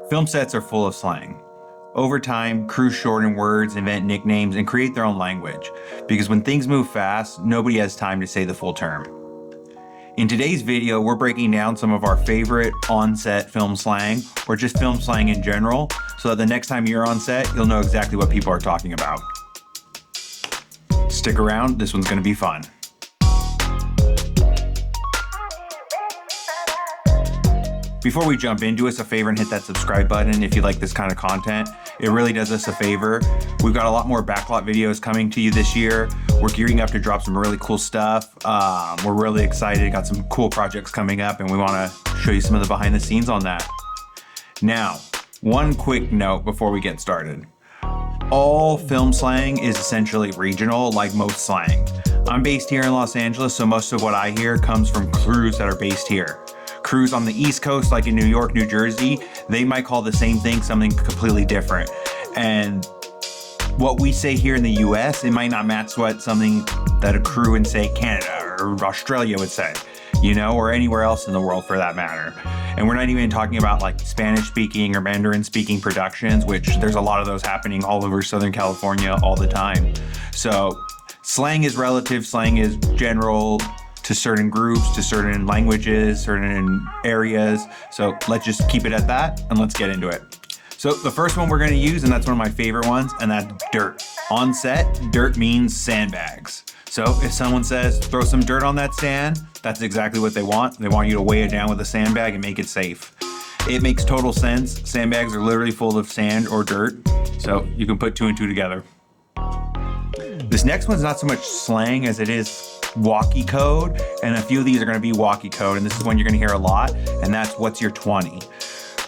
Film sets are full of slang. Over time, crews shorten words, invent nicknames, and create their own language, because when things move fast, nobody has time to say the full term. In today's video, we're breaking down some of our favorite on-set film slang, or just film slang in general, so that the next time you're on set, you'll know exactly what people are talking about. Stick around, this one's gonna be fun. Before we jump into it, it's a favor and hit that subscribe button if you like this kind of content. It really does us a favor. We've got a lot more backlot videos coming to you this year. We're gearing up to drop some really cool stuff. We're really excited, got some cool projects coming up, and we wanna show you some of the behind the scenes on that. Now, one quick note before we get started. All film slang is essentially regional, like most slang. I'm based here in Los Angeles, so most of what I hear comes from crews that are based here. Crews on the East Coast, like in New York, New Jersey, they might call the same thing something completely different. And what we say here in the US, it might not match what something that a crew in, say, Canada or Australia would say, or anywhere else in the world for that matter. And we're not even talking about like Spanish speaking or Mandarin speaking productions, which there's a lot of those happening all over Southern California all the time. So slang is relative, slang is general to certain groups, to certain languages, certain areas. So let's just keep it at that and let's get into it. So the first one we're gonna use, and that's one of my favorite ones, and that's dirt. On set, dirt means sandbags. So if someone says, throw some dirt on that sand, that's exactly what they want. They want you to weigh it down with a sandbag and make it safe. It makes total sense. Sandbags are literally full of sand or dirt, so you can put two and two together. This next one's not so much slang as it is walkie code, and a few of these are gonna be walkie code, and this is one you're gonna hear a lot, and that's what's your 20.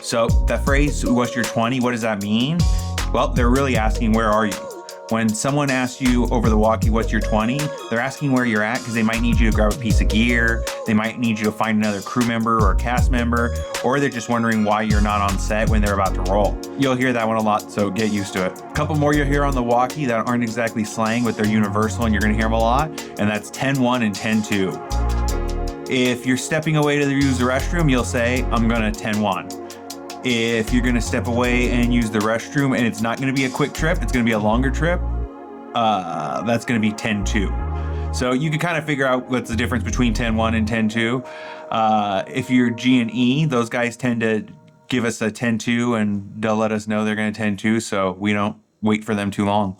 So that phrase, what's your 20, what does that mean? Well, they're really asking, where are you? When someone asks you over the walkie, what's your 20, they're asking where you're at because they might need you to grab a piece of gear, they might need you to find another crew member or a cast member, or they're just wondering why you're not on set when they're about to roll. You'll hear that one a lot, so get used to it. A couple more you'll hear on the walkie that aren't exactly slang, but they're universal and you're gonna hear them a lot, and that's 10-1 and 10-2. If you're stepping away to use the restroom, you'll say, I'm gonna 10-1. If you're gonna step away and use the restroom and it's not gonna be a quick trip, it's gonna be a longer trip, that's gonna be 10-2. So you can kind of figure out what's the difference between 10-1 and 10-2. If you're G&E, those guys tend to give us a 10-2 and they'll let us know they're gonna 10-2, so we don't wait for them too long.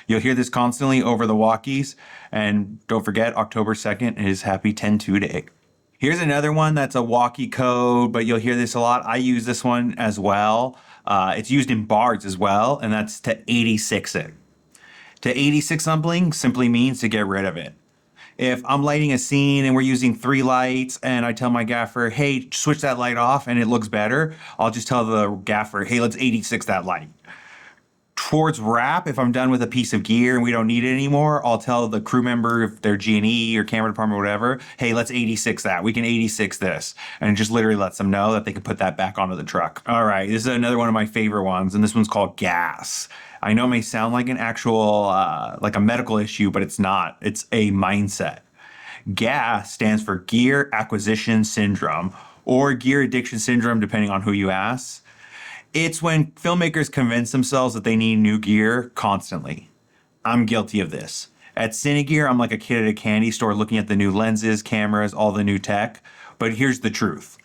You'll hear this constantly over the walkies, and don't forget, October 2nd is Happy 10-2 Day. Here's another one that's a walkie code, but you'll hear this a lot. I use this one as well. It's used in bars as well, and that's to 86 it. To 86 something simply means to get rid of it. If I'm lighting a scene and we're using 3 lights and I tell my gaffer, hey, switch that light off and it looks better, I'll just tell the gaffer, hey, let's 86 that light. Towards wrap, if I'm done with a piece of gear and we don't need it anymore, I'll tell the crew member, if they're G&E or camera department or whatever, hey, let's 86 that. We can 86 this. And it just literally lets them know that they can put that back onto the truck. All right, this is another one of my favorite ones, and this one's called G.A.S. I know it may sound like an actual, like a medical issue, but it's not. It's a mindset. G.A.S. stands for Gear Acquisition Syndrome, or Gear Addiction Syndrome, depending on who you ask. It's when filmmakers convince themselves that they need new gear constantly. I'm guilty of this. At Cinegear, I'm like a kid at a candy store looking at the new lenses, cameras, all the new tech. But here's the truth.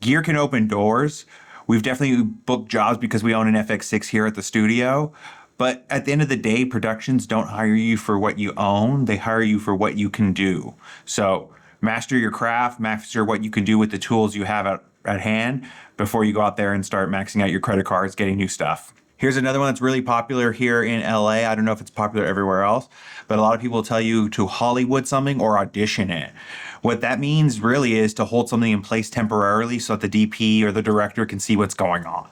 Gear can open doors. We've definitely booked jobs because we own an FX6 here at the studio. But at the end of the day, productions don't hire you for what you own. They hire you for what you can do. So master your craft, master what you can do with the tools you have at hand before you go out there and start maxing out your credit cards, getting new stuff. Here's another one that's really popular here in LA. I don't know if it's popular everywhere else, but a lot of people tell you to Hollywood something or audition it. What that means really is to hold something in place temporarily so that the DP or the director can see what's going on.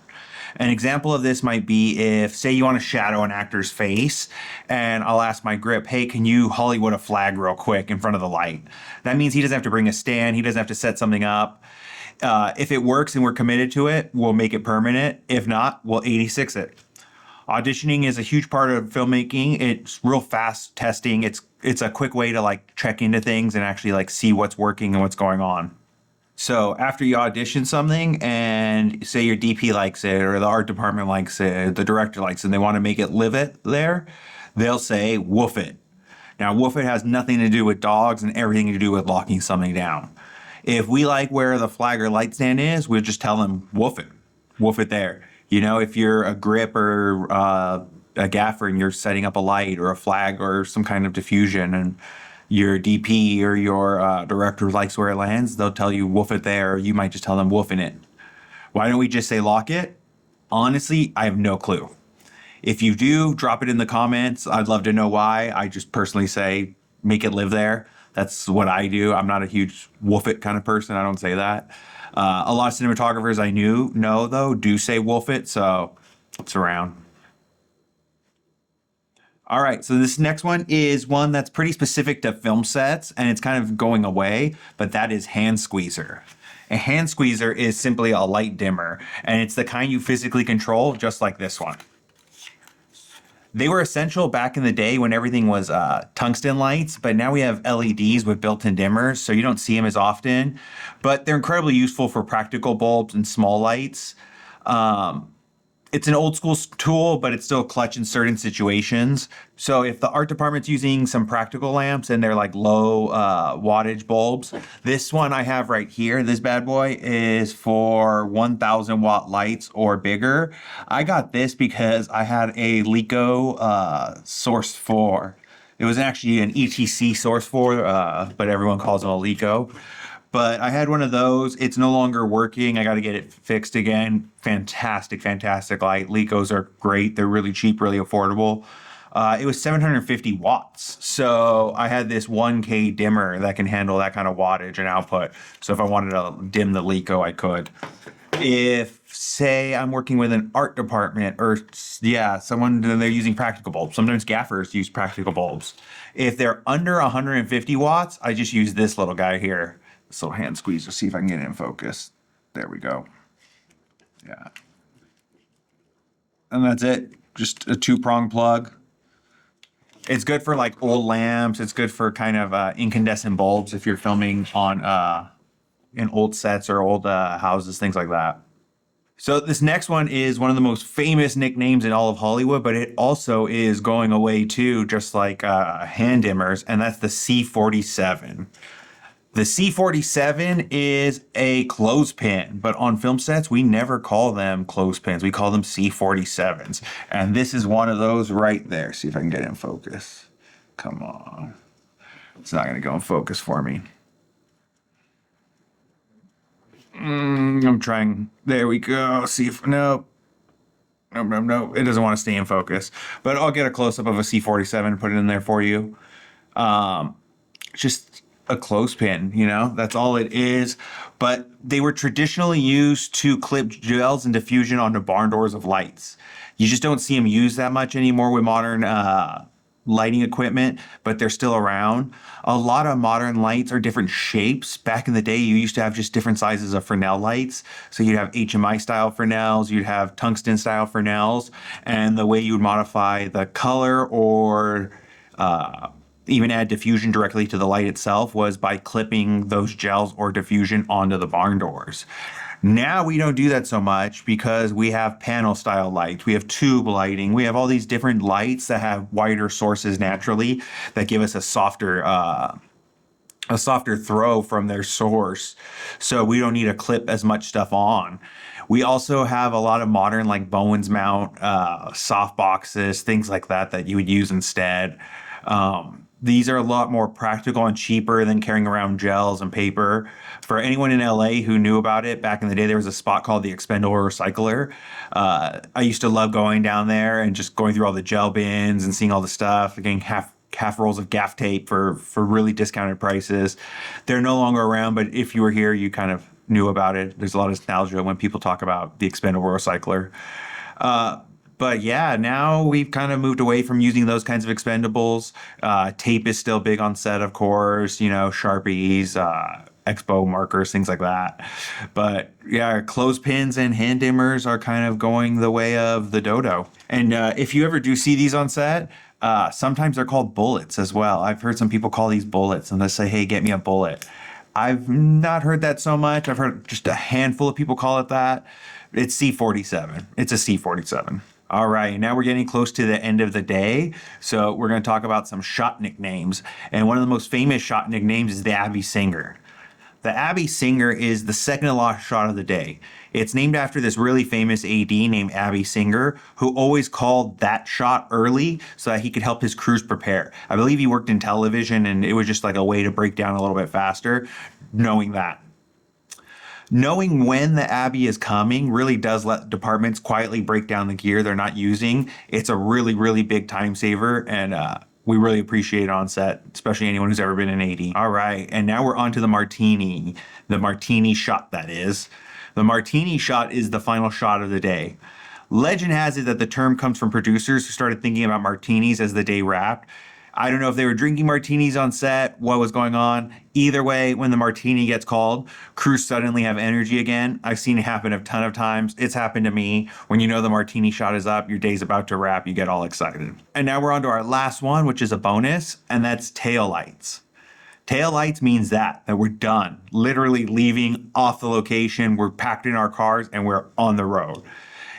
An example of this might be if, say, you want to shadow an actor's face, and I'll ask my grip, hey, can you Hollywood a flag real quick in front of the light? That means he doesn't have to bring a stand, he doesn't have to set something up. If it works and we're committed to it, we'll make it permanent. If not, we'll 86 it. Auditioning is a huge part of filmmaking. It's real fast testing. It's a quick way to like check into things and actually like see what's working and what's going on. So after you audition something and say your DP likes it or the art department likes it, the director likes it, and they want to make it live it there, they'll say woof it. Now, woof it has nothing to do with dogs and everything to do with locking something down. If we like where the flag or light stand is, we'll just tell them woof it there. You know, if you're a grip or a gaffer and you're setting up a light or a flag or some kind of diffusion and your DP or your director likes where it lands, they'll tell you woof it there, or you might just tell them woofing it. Why don't we just say lock it? Honestly, I have no clue. If you do, drop it in the comments. I'd love to know why. I just personally say make it live there. That's what I do. I'm not a huge woof it kind of person. I don't say that. A lot of cinematographers I know though do say woof it, so it's around. All right, so this next one is one that's pretty specific to film sets, and it's kind of going away, but that is hand squeezer. A hand squeezer is simply a light dimmer, and it's the kind you physically control, just like this one. They were essential back in the day when everything was tungsten lights, but now we have LEDs with built-in dimmers, so you don't see them as often, but they're incredibly useful for practical bulbs and small lights. It's an old school tool, but it's still clutch in certain situations. So if the art department's using some practical lamps and they're like low wattage bulbs, this one I have right here, this bad boy, is for 1,000 watt lights or bigger. I got this because I had a LECO Source 4. It was actually an ETC Source 4, but everyone calls it a LECO. But I had one of those. It's no longer working. I got to get it fixed again. Fantastic, fantastic light. LECOs are great. They're really cheap, really affordable. It was 750 watts. So I had this 1K dimmer that can handle that kind of wattage and output. So if I wanted to dim the LECO, I could. If, say, I'm working with an art department or, someone, they're using practical bulbs. Sometimes gaffers use practical bulbs. If they're under 150 watts, I just use this little guy here. This little hand squeeze. See if I can get it in focus. There we go. Yeah. And that's it. Just a 2-prong plug. It's good for like old lamps. It's good for kind of incandescent bulbs if you're filming on in old sets or old houses, things like that. So this next one is one of the most famous nicknames in all of Hollywood, but it also is going away too, just like hand dimmers, and that's the C47. The C47 is a clothespin, but on film sets, we never call them clothespins. We call them C47s. And this is one of those right there. See if I can get it in focus. Come on. It's not going to go in focus for me. I'm trying. There we go. See if, no. No. It doesn't want to stay in focus. But I'll get a close-up of a C47 and put it in there for you. Just a clothespin, you know, that's all it is. But they were traditionally used to clip gels and diffusion onto barn doors of lights. You just don't see them used that much anymore with modern lighting equipment, but they're still around. A lot of modern lights are different shapes. Back in the day, you used to have just different sizes of Fresnel lights. So you'd have HMI style Fresnels, you'd have tungsten style Fresnels, and the way you would modify the color or even add diffusion directly to the light itself was by clipping those gels or diffusion onto the barn doors. Now we don't do that so much because we have panel style lights, we have tube lighting, we have all these different lights that have wider sources naturally that give us a softer throw from their source. So we don't need to clip as much stuff on. We also have a lot of modern like Bowens mount, soft boxes, things like that you would use instead. These are a lot more practical and cheaper than carrying around gels and paper. For anyone in LA who knew about it, back in the day, there was a spot called the Expendable Recycler. I used to love going down there and just going through all the gel bins and seeing all the stuff, getting half rolls of gaff tape for really discounted prices. They're no longer around, but if you were here, you kind of knew about it. There's a lot of nostalgia when people talk about the Expendable Recycler. But yeah, now we've kind of moved away from using those kinds of expendables. Tape is still big on set, of course, you know, Sharpies, Expo markers, things like that. But yeah, clothespins and hand dimmers are kind of going the way of the dodo. And if you ever do see these on set, sometimes they're called bullets as well. I've heard some people call these bullets and they say, hey, get me a bullet. I've not heard that so much. I've heard just a handful of people call it that. It's C47. It's a C47. All right, now we're getting close to the end of the day, so we're going to talk about some shot nicknames. And one of the most famous shot nicknames is the Abbie Singer. The Abbie Singer is the second to last shot of the day. It's named after this really famous AD named Abbie Singer, who always called that shot early so that he could help his crews prepare. I believe he worked in television, and it was just like a way to break down a little bit faster, knowing that. Knowing when the Abbie is coming really does let departments quietly break down the gear they're not using. It's a really, really big time saver, and we really appreciate it on set, especially anyone who's ever been an AD. All right, and now we're on to the Martini Shot, that is. The Martini Shot is the final shot of the day. Legend has it that the term comes from producers who started thinking about martinis as the day wrapped. I don't know if they were drinking martinis on set, what was going on. Either way, when the martini gets called, crews suddenly have energy again. I've seen it happen a ton of times. It's happened to me. When you know the martini shot is up, your day's about to wrap, you get all excited. And now we're on to our last one, which is a bonus, and that's tail lights. Tail lights means that we're done. Literally leaving off the location, we're packed in our cars, and we're on the road.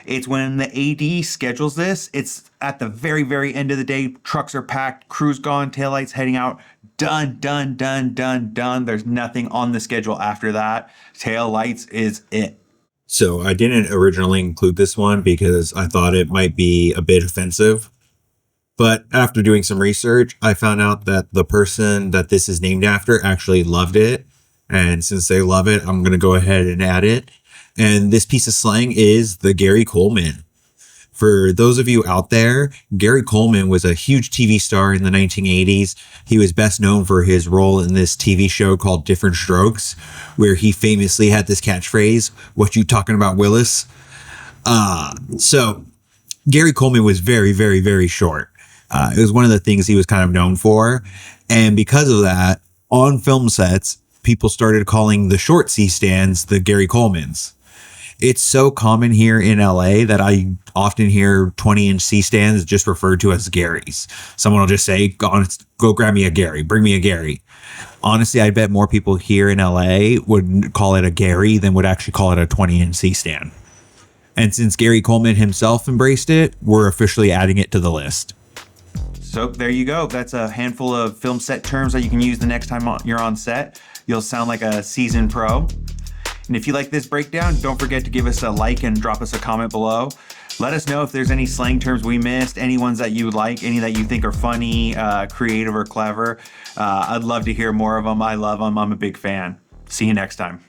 It's when the AD schedules this, it's at the very, very end of the day, trucks are packed, crew's gone, taillights heading out, done, done, done, done, done. There's nothing on the schedule after that. Tail lights is it. So I didn't originally include this one because I thought it might be a bit offensive. But after doing some research, I found out that the person that this is named after actually loved it. And since they love it, I'm going to go ahead and add it. And this piece of slang is the Gary Coleman. For those of you out there, Gary Coleman was a huge TV star in the 1980s. He was best known for his role in this TV show called Different Strokes, where he famously had this catchphrase, "What you talking about, Willis?" So Gary Coleman was very, very, very short. It was one of the things he was kind of known for. And because of that, on film sets, people started calling the short C-stands the Gary Colemans. It's so common here in LA that I often hear 20-inch C-stands just referred to as Garys. Someone will just say, go grab me a Gary, bring me a Gary. Honestly, I bet more people here in LA would call it a Gary than would actually call it a 20-inch C-stand. And since Gary Coleman himself embraced it, we're officially adding it to the list. So there you go. That's a handful of film set terms that you can use the next time you're on set. You'll sound like a seasoned pro. And if you like this breakdown, don't forget to give us a like and drop us a comment below. Let us know if there's any slang terms we missed, any ones that you like, any that you think are funny, creative, or clever. I'd love to hear more of them. I love them. I'm a big fan. See you next time.